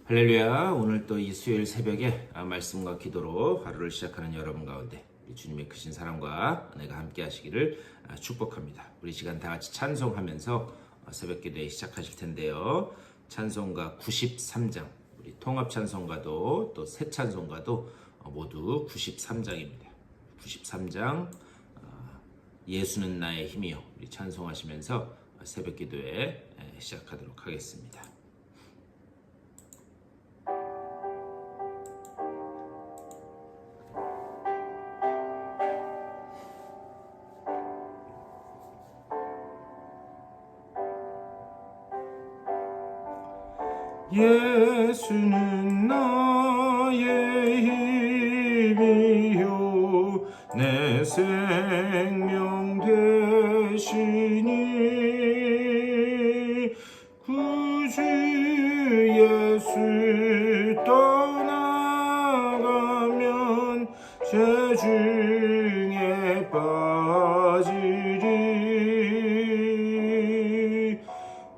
할렐루야. 오늘 또 이 수요일 새벽에 말씀과 기도로 하루를 시작하는 여러분 가운데 주님의 크신 사랑과 은혜가 함께 하시기를 축복합니다. 우리 시간 다 같이 찬송하면서 새벽 기도에 시작하실 텐데요. 찬송가 93장, 우리 통합 찬송가도 또 새 찬송가도 모두 93장입니다. 93장 예수는 나의 힘이요. 우리 찬송하시면서 새벽 기도에 시작하도록 하겠습니다. 예수는 나의 힘이요 내 생명 되시니 구주 예수 떠나가면 죄 중에 빠지리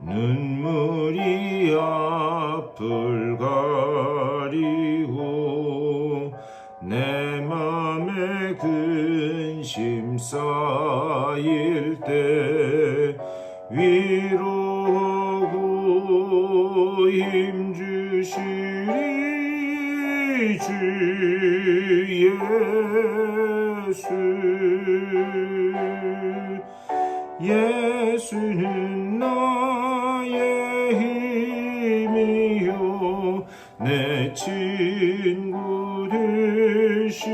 눈물이 앞을 가리고 내 맘에 근심 쌓일 때 위로하고 힘 주시리 주 예수 예수는 나의 힘이요 내 친구 되시니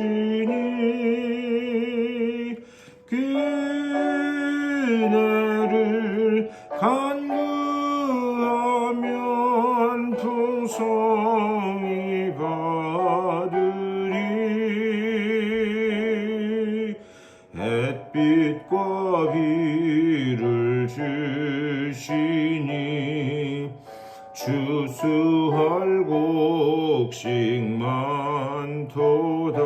그네를 간구하면 풍성히 받으리 햇빛과 비를 주시니 추수할 곡식 많도다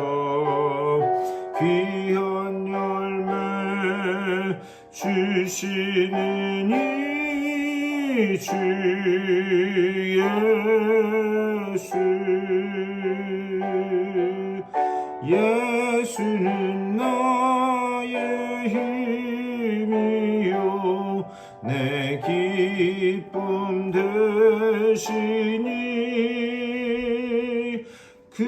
귀한 열매 주시느니 주 예수 예수는 나의 힘이요 내 기쁨 되시니 그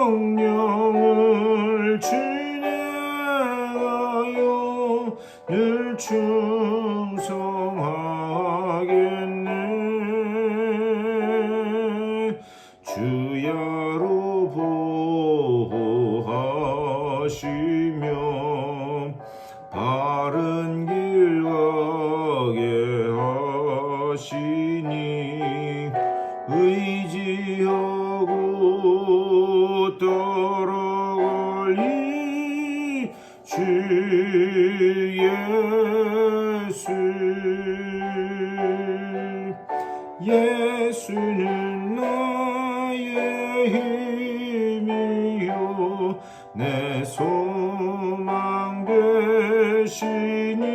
명령을 준행하여 늘 충성하겠네 주야로 보호하시며 바른 길 가게 하시니 의지하고 따라가리 주 예수 예수는 나의 힘이요 내 소망 되시니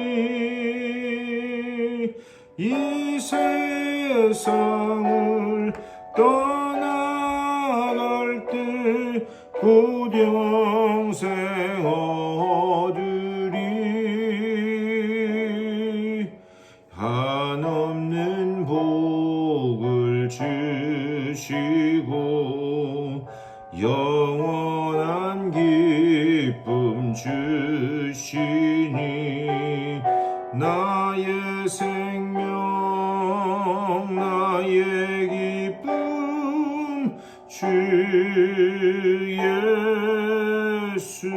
이 세상을 떠나갈 때 곧 영생 얻으리 한없는 복을 주시고 영원한 기쁨 주시니 나의 생명 나의 기쁨 주 예수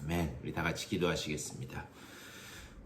아멘. 우리 다 같이 기도하시겠습니다.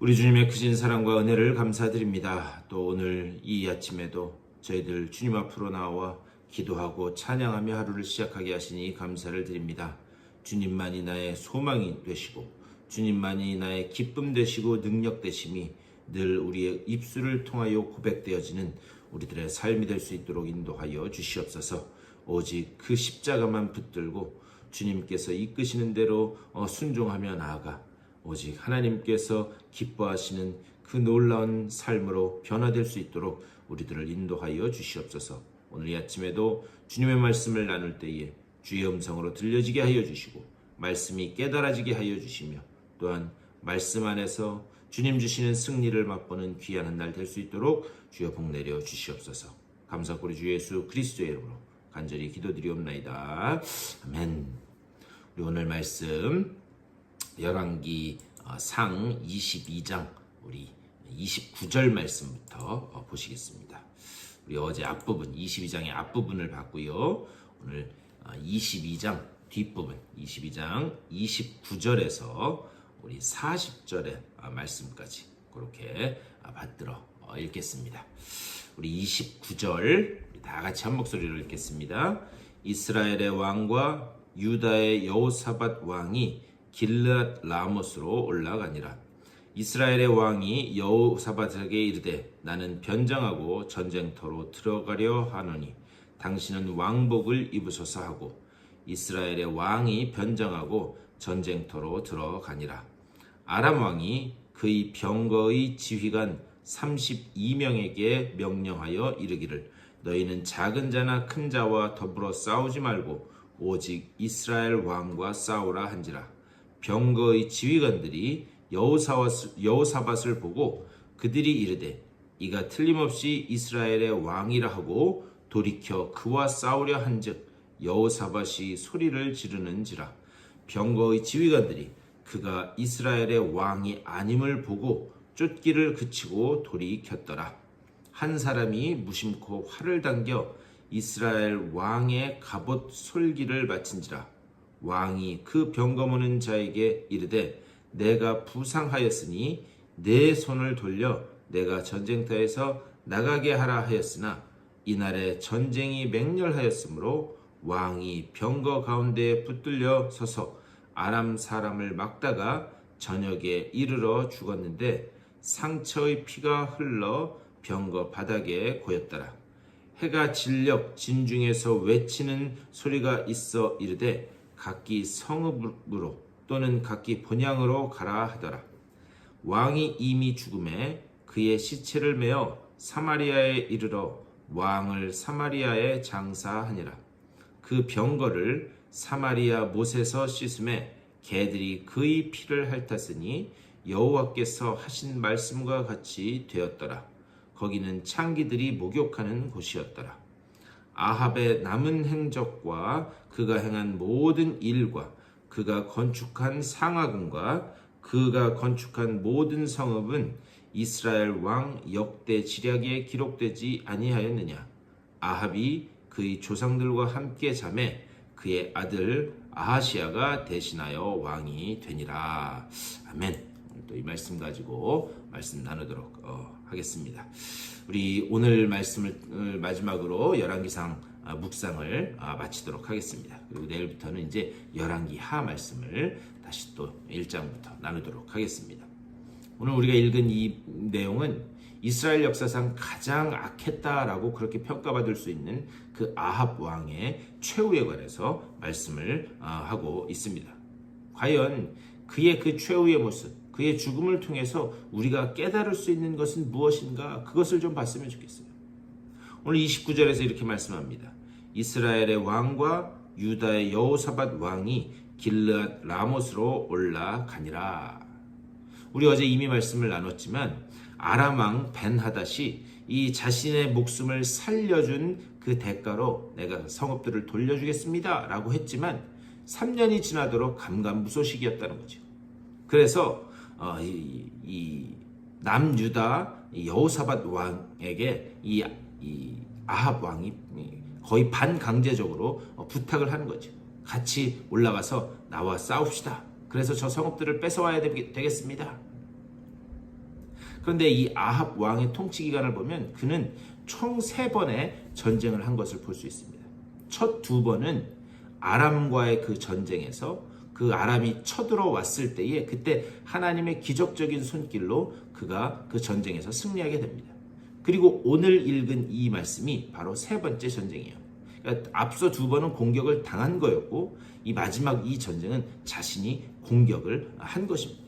우리 주님의 크신 사랑과 은혜를 감사드립니다. 또 오늘 이 아침에도 저희들 주님 앞으로 나와 기도하고 찬양하며 하루를 시작하게 하시니 감사를 드립니다. 주님만이 나의 소망이 되시고 주님만이 나의 기쁨 되시고 능력 되심이 늘 우리의 입술을 통하여 고백되어지는 우리들의 삶이 될 수 있도록 인도하여 주시옵소서. 오직 그 십자가만 붙들고 주님께서 이끄시는 대로 순종하며 나아가 오직 하나님께서 기뻐하시는 그 놀라운 삶으로 변화될 수 있도록 우리들을 인도하여 주시옵소서. 오늘 이 아침에도 주님의 말씀을 나눌 때에 주의 음성으로 들려지게 하여 주시고 말씀이 깨달아지게 하여 주시며 또한 말씀 안에서 주님 주시는 승리를 맛보는 귀한 한 날 될 수 있도록 주여 복 내려 주시옵소서. 감사하고 우리 주 예수 그리스도의 이름으로 간절히 기도드리옵나이다. 아멘. 우리 오늘 말씀 열왕기 상 22장 우리 29절 말씀부터 보시겠습니다. 우리 어제 앞부분 22장의 앞부분을 봤고요. 오늘 22장 뒷부분 22장 29절에서 우리 40절의 말씀까지 그렇게 받들어 읽겠습니다. 우리 29절 다 같이 한 목소리로 읽겠습니다. 이스라엘의 왕과 유다의 여호사밧 왕이 길르앗 라못으로 올라가니라. 이스라엘의 왕이 여호사밧에게 이르되 나는 변장하고 전쟁터로 들어가려 하노니 당신은 왕복을 입으소서 하고 이스라엘의 왕이 변장하고 전쟁터로 들어가니라. 아람 왕이 그의 병거의 지휘관 32명에게 명령하여 이르기를 너희는 작은 자나 큰 자와 더불어 싸우지 말고 오직 이스라엘 왕과 싸우라 한지라. 병거의 지휘관들이 여호사밧을 보고 그들이 이르되 이가 틀림없이 이스라엘의 왕이라 하고 돌이켜 그와 싸우려 한즉 여호사밧이 소리를 지르는지라. 병거의 지휘관들이 그가 이스라엘의 왕이 아님을 보고 쫓기를 그치고 돌이켰더라. 한 사람이 무심코 활을 당겨 이스라엘 왕의 갑옷 솔기를 마친지라. 왕이 그 병거모는 자에게 이르되 내가 부상하였으니 내 손을 돌려 내가 전쟁터에서 나가게 하라 하였으나 이날에 전쟁이 맹렬하였으므로 왕이 병거 가운데 붙들려 서서 아람 사람을 막다가 저녁에 이르러 죽었는데 상처의 피가 흘러 병거 바닥에 고였더라. 해가 진력 진중에서 외치는 소리가 있어 이르되 각기 성읍으로 또는 각기 본향으로 가라 하더라. 왕이 이미 죽음에 그의 시체를 메어 사마리아에 이르러 왕을 사마리아에 장사하니라. 그 병거를 사마리아 못에서 씻음에 개들이 그의 피를 핥았으니 여호와께서 하신 말씀과 같이 되었더라. 거기는 창기들이 목욕하는 곳이었더라. 아합의 남은 행적과 그가 행한 모든 일과 그가 건축한 상하궁과 그가 건축한 모든 성읍은 이스라엘 왕 역대 지략에 기록되지 아니하였느냐. 아합이 그의 조상들과 함께 잠에 그의 아들 아하시아가 대신하여 왕이 되니라. 아멘. 또 이 말씀 가지고 말씀 나누도록 하겠습니다. 우리 오늘 말씀을 마지막으로 열왕기상 묵상을 마치도록 하겠습니다. 그리고 내일부터는 이제 열왕기 하 말씀을 다시 또 1장부터 나누도록 하겠습니다. 오늘 우리가 읽은 이 내용은 이스라엘 역사상 가장 악했다라고 그렇게 평가받을 수 있는 그 아합 왕의 최후에 관해서 말씀을 하고 있습니다. 과연 그의 그 최후의 모습, 그의 죽음을 통해서 우리가 깨달을 수 있는 것은 무엇인가, 그것을 좀 봤으면 좋겠어요. 오늘 29절에서 이렇게 말씀합니다. 이스라엘의 왕과 유다의 여호사밧 왕이 길르앗 라못으로 올라가니라. 우리 어제 이미 말씀을 나눴지만 아람 왕 벤하닷이 이 자신의 목숨을 살려준 그 대가로 내가 성읍들을 돌려주겠습니다 라고 했지만 3년이 지나도록 감감무소식이었다는 거죠. 그래서 이 남유다 여호사밧 왕에게 이 아합 왕이 거의 반강제적으로 부탁을 하는 거죠. 같이 올라가서 나와 싸웁시다. 그래서 저 성읍들을 뺏어와야 되겠습니다. 그런데 이 아합 왕의 통치 기간을 보면 그는 총 3번의 전쟁을 한 것을 볼 수 있습니다. 첫 2번은 아람과의 그 전쟁에서 그 아람이 쳐들어왔을 때에 그때 하나님의 기적적인 손길로 그가 그 전쟁에서 승리하게 됩니다. 그리고 오늘 읽은 이 말씀이 바로 3번째 전쟁이에요. 그러니까 앞서 2번은 공격을 당한 거였고 이 마지막 이 전쟁은 자신이 공격을 한 것입니다.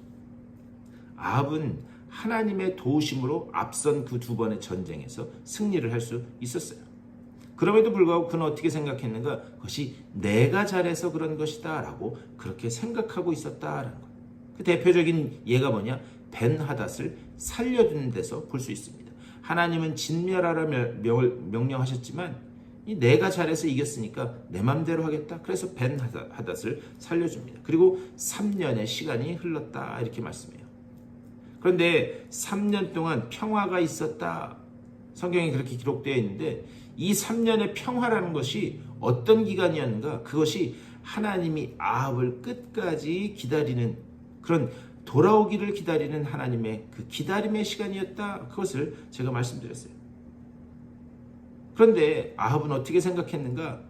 아합은 하나님의 도우심으로 앞선 그 두 번의 전쟁에서 승리를 할 수 있었어요. 그럼에도 불구하고 그는 어떻게 생각했는가? 그것이 내가 잘해서 그런 것이다 라고 그렇게 생각하고 있었다라는 거예요. 그 대표적인 예가 뭐냐? 벤하닷을 살려두는 데서 볼 수 있습니다. 하나님은 진멸하라 명령하셨지만 내가 잘해서 이겼으니까 내 맘대로 하겠다. 그래서 벤하닷을 살려줍니다. 그리고 3년의 시간이 흘렀다 이렇게 말씀해요. 그런데 3년 동안 평화가 있었다. 성경에 그렇게 기록되어 있는데 이 3년의 평화라는 것이 어떤 기간이었는가? 그것이 하나님이 아합을 끝까지 기다리는 그런 돌아오기를 기다리는 하나님의 그 기다림의 시간이었다. 그것을 제가 말씀드렸어요. 그런데 아합은 어떻게 생각했는가?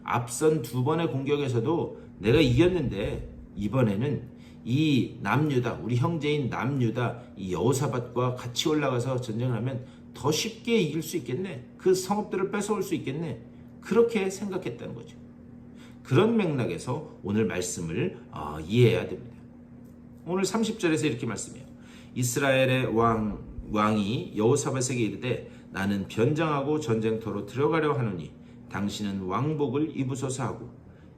앞선 두 번의 공격에서도 내가 이겼는데 이번에는 이 남유다, 우리 형제인 남유다, 이 여호사밧과 같이 올라가서 전쟁을 하면 더 쉽게 이길 수 있겠네. 그 성읍들을 뺏어올 수 있겠네. 그렇게 생각했다는 거죠. 그런 맥락에서 오늘 말씀을 이해해야 됩니다. 오늘 30절에서 이렇게 말씀해요. 이스라엘의 왕이 여호사밧에게 이르되 나는 변장하고 전쟁터로 들어가려 하노니 당신은 왕복을 입으소서 하고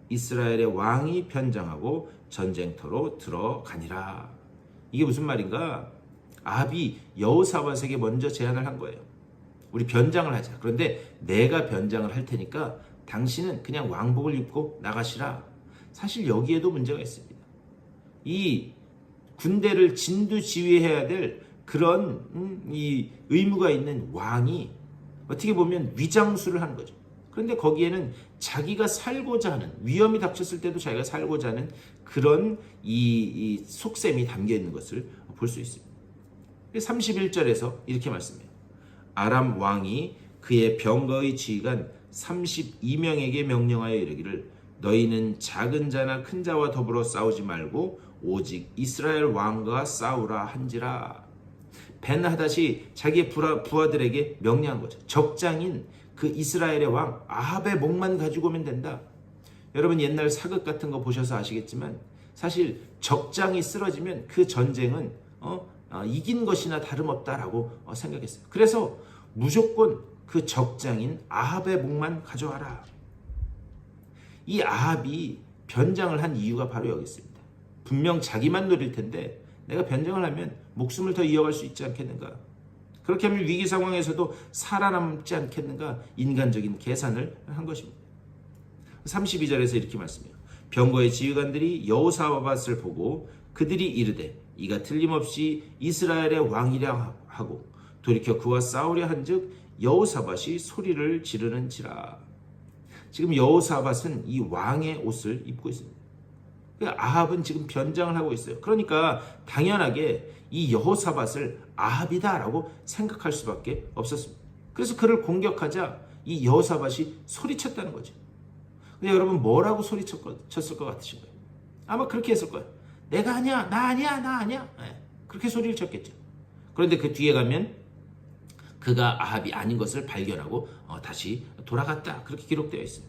이스라엘의 왕이 변장하고 전쟁터로 들어가니라. 이게 무슨 말인가? 아합이 여호사밧에게 먼저 제안을 한 거예요. 우리 변장을 하자. 그런데 내가 변장을 할 테니까 당신은 그냥 왕복을 입고 나가시라. 사실 여기에도 문제가 있습니다. 이 군대를 진두지휘해야 될 그런 이 의무가 있는 왕이 어떻게 보면 위장수를 한 거죠. 그런데 거기에는 자기가 살고자 하는, 위험이 닥쳤을 때도 자기가 살고자 하는 그런 이 속셈이 담겨 있는 것을 볼 수 있습니다. 31절에서 이렇게 말씀해요. 아람 왕이 그의 병거의 지휘관 32명에게 명령하여 이르기를 너희는 작은 자나 큰 자와 더불어 싸우지 말고 오직 이스라엘 왕과 싸우라 한지라. 벤하닷이 자기의 부하들에게 명령한 거죠. 적장인 그 이스라엘의 왕 아합의 목만 가지고 오면 된다. 여러분 옛날 사극 같은 거 보셔서 아시겠지만 사실 적장이 쓰러지면 그 전쟁은 이긴 것이나 다름없다라고 생각했어요. 그래서 무조건 그 적장인 아합의 목만 가져와라. 이 아합이 변장을 한 이유가 바로 여기 있습니다. 분명 자기만 노릴 텐데 내가 변장을 하면 목숨을 더 이어갈 수 있지 않겠는가? 그렇게 하면 위기 상황에서도 살아남지 않겠는가? 인간적인 계산을 한 것입니다. 32절에서 이렇게 말씀해요. 병거의 지휘관들이 여호사밧을 보고 그들이 이르되 이가 틀림없이 이스라엘의 왕이라 하고 돌이켜 그와 싸우려 한즉 여호사밧이 소리를 지르는지라. 지금 여호사밧은 이 왕의 옷을 입고 있습니다. 아합은 지금 변장을 하고 있어요. 그러니까 당연하게 이 여호사밧을 아합이다라고 생각할 수밖에 없었습니다. 그래서 그를 공격하자 이 여호사밧이 소리쳤다는 거죠. 근데 여러분 뭐라고 소리쳤을 것 같으신가요? 아마 그렇게 했을 거예요. 내가 아니야, 나 아니야, 나 아니야. 네, 그렇게 소리를 쳤겠죠. 그런데 그 뒤에 가면 그가 아합이 아닌 것을 발견하고 다시 돌아갔다. 그렇게 기록되어 있어요.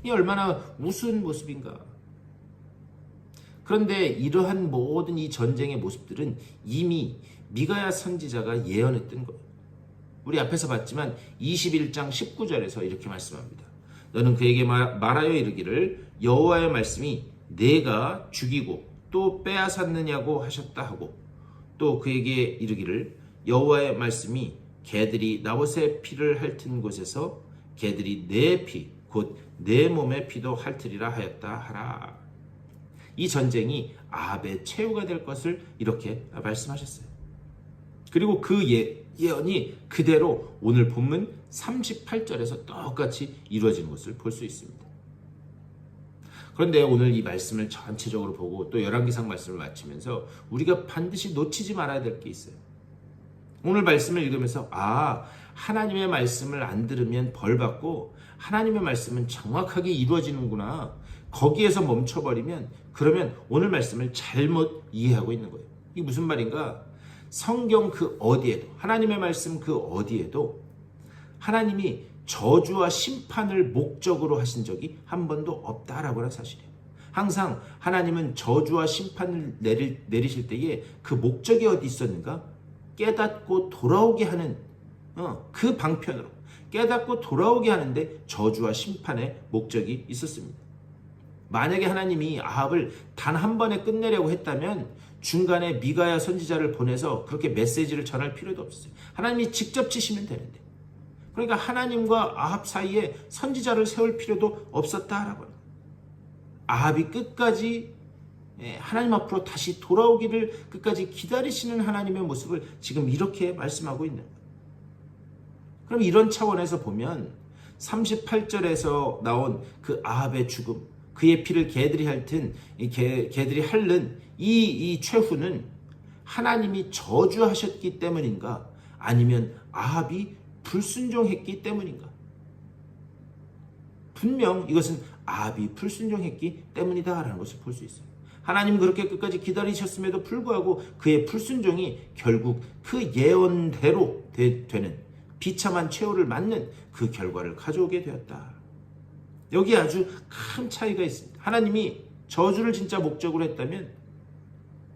이 얼마나 우스운 모습인가. 그런데 이러한 모든 이 전쟁의 모습들은 이미 미가야 선지자가 예언했던 거예요. 우리 앞에서 봤지만 21장 19절에서 이렇게 말씀합니다. 너는 그에게 말하여 이르기를 여호와의 말씀이 내가 죽이고 또 빼앗았느냐고 하셨다 하고 또 그에게 이르기를 여호와의 말씀이 개들이 나봇의 피를 핥은 곳에서 개들이 내 피 곧 내 몸의 피도 핥으리라 하였다 하라. 이 전쟁이 아합의 최후가 될 것을 이렇게 말씀하셨어요. 그리고 그 예언이 그대로 오늘 본문 38절에서 똑같이 이루어지는 것을 볼 수 있습니다. 그런데 오늘 이 말씀을 전체적으로 보고 또 열왕기상 말씀을 마치면서 우리가 반드시 놓치지 말아야 될 게 있어요. 오늘 말씀을 읽으면서 하나님의 말씀을 안 들으면 벌받고 하나님의 말씀은 정확하게 이루어지는구나. 거기에서 멈춰버리면 그러면 오늘 말씀을 잘못 이해하고 있는 거예요. 이게 무슨 말인가? 성경 그 어디에도 하나님의 말씀 그 어디에도 하나님이 저주와 심판을 목적으로 하신 적이 한 번도 없다라고 하는 사실이에요. 항상 하나님은 저주와 심판을 내리실 때에 그 목적이 어디 있었는가? 깨닫고 돌아오게 하는 그 방편으로 깨닫고 돌아오게 하는데 저주와 심판의 목적이 있었습니다. 만약에 하나님이 아합을 단 한 번에 끝내려고 했다면 중간에 미가야 선지자를 보내서 그렇게 메시지를 전할 필요도 없어요. 하나님이 직접 치시면 되는데. 그러니까 하나님과 아합 사이에 선지자를 세울 필요도 없었다라고 합니다. 아합이 끝까지 하나님 앞으로 다시 돌아오기를 끝까지 기다리시는 하나님의 모습을 지금 이렇게 말씀하고 있는 거예요. 그럼 이런 차원에서 보면 38절에서 나온 그 아합의 죽음, 그의 피를 개들이 핥은 개들이 핥는 이 최후는 하나님이 저주하셨기 때문인가? 아니면 아합이 불순종했기 때문인가? 분명 이것은 아합이 불순종했기 때문이다라는 것을 볼 수 있어요. 하나님 그렇게 끝까지 기다리셨음에도 불구하고 그의 불순종이 결국 그 예언대로 되는 비참한 최후를 맞는 그 결과를 가져오게 되었다. 여기 아주 큰 차이가 있습니다. 하나님이 저주를 진짜 목적으로 했다면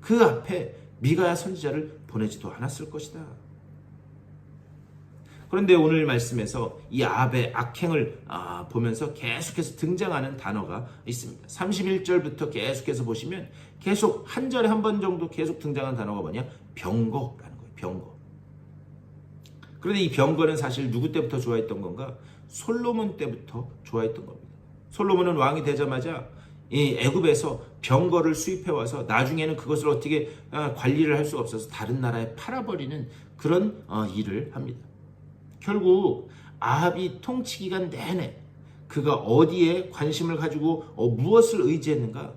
그 앞에 미가야 선지자를 보내지도 않았을 것이다. 그런데 오늘 말씀에서 이 아합의 악행을 보면서 계속해서 등장하는 단어가 있습니다. 31절부터 계속해서 보시면 계속 한 절에 한 번 정도 계속 등장하는 단어가 뭐냐? 병거라는 거예요. 병거. 그런데 이 병거는 사실 누구 때부터 좋아했던 건가? 솔로몬 때부터 좋아했던 겁니다. 솔로몬은 왕이 되자마자 이 애굽에서 병거를 수입해 와서 나중에는 그것을 어떻게 관리를 할 수가 없어서 다른 나라에 팔아버리는 그런 일을 합니다. 결국 아합이 통치 기간 내내 그가 어디에 관심을 가지고 무엇을 의지했는가?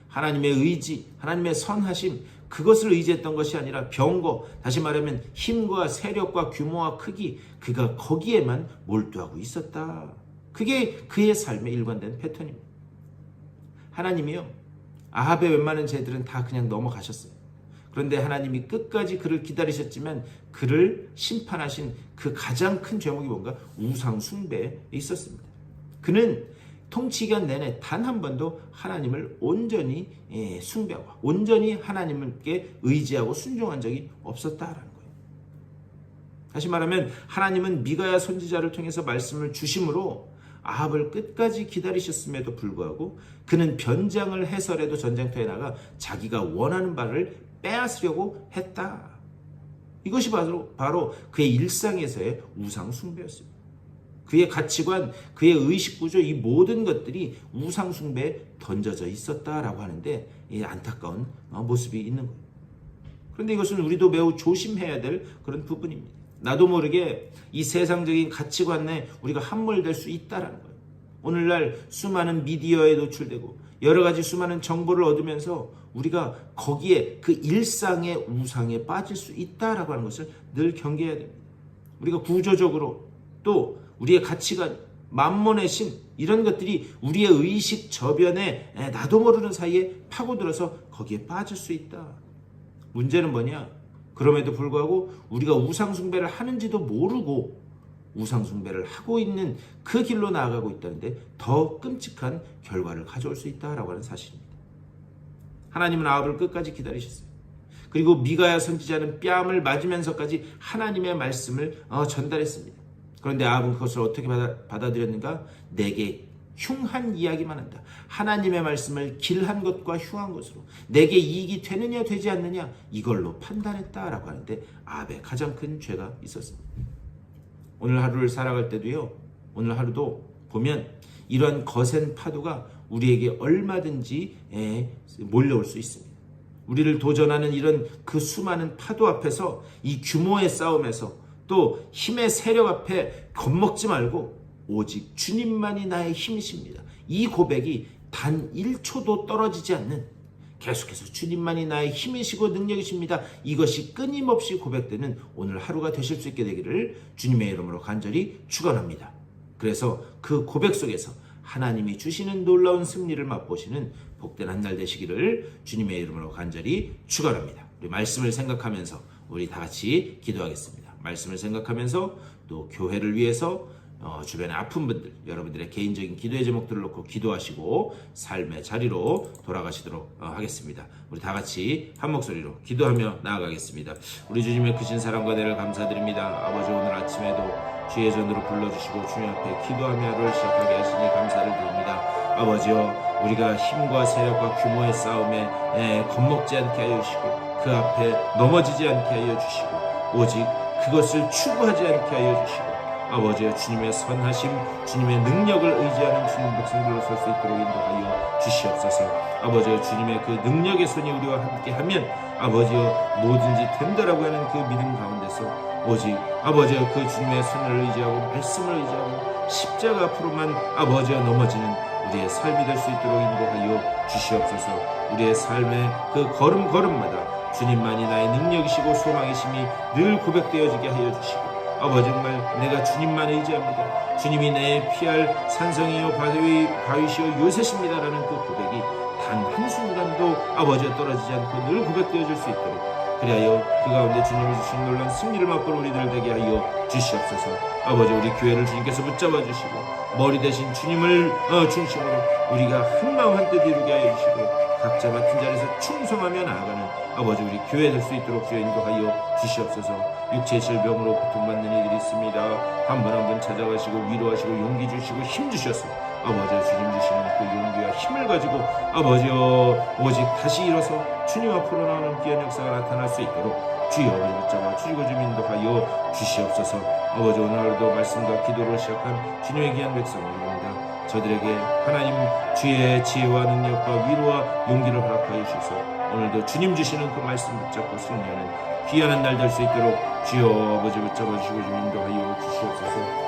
하나님의 의지, 하나님의 선하심, 그것을 의지했던 것이 아니라 병거, 다시 말하면 힘과 세력과 규모와 크기, 그가 거기에만 몰두하고 있었다. 그게 그의 삶의 일관된 패턴입니다. 하나님이요, 아합의 웬만한 죄들은 다 그냥 넘어가셨어요. 그런데 하나님이 끝까지 그를 기다리셨지만 그를 심판하신 그 가장 큰 죄목이 뭔가? 우상 숭배에 있었습니다. 그는 통치기간 내내 단 한 번도 하나님을 온전히 숭배하고 온전히 하나님께 의지하고 순종한 적이 없었다라는 거예요. 다시 말하면 하나님은 미가야 선지자를 통해서 말씀을 주심으로 아합을 끝까지 기다리셨음에도 불구하고 그는 변장을 해서라도 전쟁터에 나가 자기가 원하는 바를 빼앗으려고 했다. 이것이 바로 그의 일상에서의 우상 숭배였습니다. 그의 가치관, 그의 의식구조, 이 모든 것들이 우상 숭배에 던져져 있었다라고 하는데 이 안타까운 모습이 있는 거예요. 그런데 이것은 우리도 매우 조심해야 될 그런 부분입니다. 나도 모르게 이 세상적인 가치관에 우리가 함몰될 수 있다라는 거예요. 오늘날 수많은 미디어에 노출되고 여러 가지 수많은 정보를 얻으면서 우리가 거기에 그 일상의 우상에 빠질 수 있다라고 하는 것을 늘 경계해야 됩니다. 우리가 구조적으로 또 우리의 가치관, 만몬의 신 이런 것들이 우리의 의식 저변에 나도 모르는 사이에 파고들어서 거기에 빠질 수 있다. 문제는 뭐냐? 그럼에도 불구하고 우리가 우상숭배를 하는지도 모르고 우상숭배를 하고 있는 그 길로 나아가고 있다는데 더 끔찍한 결과를 가져올 수 있다라고 하는 사실입니다. 하나님은 아합을 끝까지 기다리셨어요. 그리고 미가야 선지자는 뺨을 맞으면서까지 하나님의 말씀을 전달했습니다. 그런데 아합은 그것을 어떻게 받아들였는가? 내게 흉한 이야기만 한다. 하나님의 말씀을 길한 것과 흉한 것으로 내게 이익이 되느냐 되지 않느냐 이걸로 판단했다라고 하는데 아합의 가장 큰 죄가 있었습니다. 오늘 하루를 살아갈 때도요, 오늘 하루도 보면 이러한 거센 파도가 우리에게 얼마든지 몰려올 수 있습니다. 우리를 도전하는 이런 그 수많은 파도 앞에서 이 규모의 싸움에서 또 힘의 세력 앞에 겁먹지 말고 오직 주님만이 나의 힘이십니다. 이 고백이 단 1초도 떨어지지 않는 계속해서 주님만이 나의 힘이시고 능력이십니다. 이것이 끊임없이 고백되는 오늘 하루가 되실 수 있게 되기를 주님의 이름으로 간절히 축원합니다. 그래서 그 고백 속에서 하나님이 주시는 놀라운 승리를 맛보시는 복된 한 날 되시기를 주님의 이름으로 간절히 축원합니다. 우리 말씀을 생각하면서 우리 다 같이 기도하겠습니다. 말씀을 생각하면서 또 교회를 위해서 주변에 아픈 분들, 여러분들의 개인적인 기도의 제목들을 놓고 기도하시고 삶의 자리로 돌아가시도록 하겠습니다. 우리 다 같이 한 목소리로 기도하며 나아가겠습니다. 우리 주님의 크신 사랑과 은혜를 감사드립니다. 아버지, 오늘 아침에도 주의 전으로 불러주시고 주님 앞에 기도하며 하루를 시작하게 하시니 감사를 드립니다. 아버지여, 우리가 힘과 세력과 규모의 싸움에 겁먹지 않게 하여 주시고 그 앞에 넘어지지 않게 하여 주시고 오직 그것을 추구하지 않게 하여 주시고 아버지여, 주님의 선하심, 주님의 능력을 의지하는 주님 백성들로 설 수 있도록 인도하여 주시옵소서. 아버지여, 주님의 그 능력의 손이 우리와 함께하면 아버지여 뭐든지 된다라고 하는 그 믿음 가운데서 오직 아버지여 그 주님의 손을 의지하고 말씀을 의지하고 십자가 앞으로만 아버지여 넘어지는 우리의 삶이 될 수 있도록 인도하여 주시옵소서. 우리의 삶의 그 걸음걸음마다 주님만이 나의 능력이시고 소망이심이 늘 고백되어지게 하여 주시고 아버지, 정말 내가 주님만 의지합니다. 주님이 내 피할 산성이요 바위시요 요새십니다라는 그 고백이 단 한순간도 아버지와 떨어지지 않고 늘 고백되어질 수 있도록 그리하여 그 가운데 주님이 주신 놀라운 승리를 맛보는 우리들 되게 하여 주시옵소서. 아버지, 우리 교회를 주님께서 붙잡아 주시고 머리 대신 주님을 중심으로 우리가 한마음 한뜻 이루게 하여 주시고 각자 맡은 자리에서 충성하며 나아가는 아버지, 우리 교회 될 수 있도록 주여 인도하여 주시옵소서. 육체 질병으로 고통받는 이들이 있습니다. 한 분 한 분 찾아가시고 위로하시고 용기 주시고 힘 주셔서 아버지, 주님 주시는 그 용기와 힘을 가지고 아버지여 오직 다시 일어서 주님 앞으로 나오는 귀한 역사가 나타날 수 있도록 주여 우리 붙잡아 주시고 좀 인도하여 주시옵소서. 아버지, 오늘 하루도 말씀과 기도로 시작한 주님의 귀한 백성입니다. 저들에게 하나님 주의 지혜와 능력과 위로와 용기를 허락하여 주셔서 오늘도 주님 주시는 그 말씀 붙잡고 승리하는 귀한 날 될 수 있도록 주여 아버지 붙잡아 주시고 좀 인도하여 주시옵소서.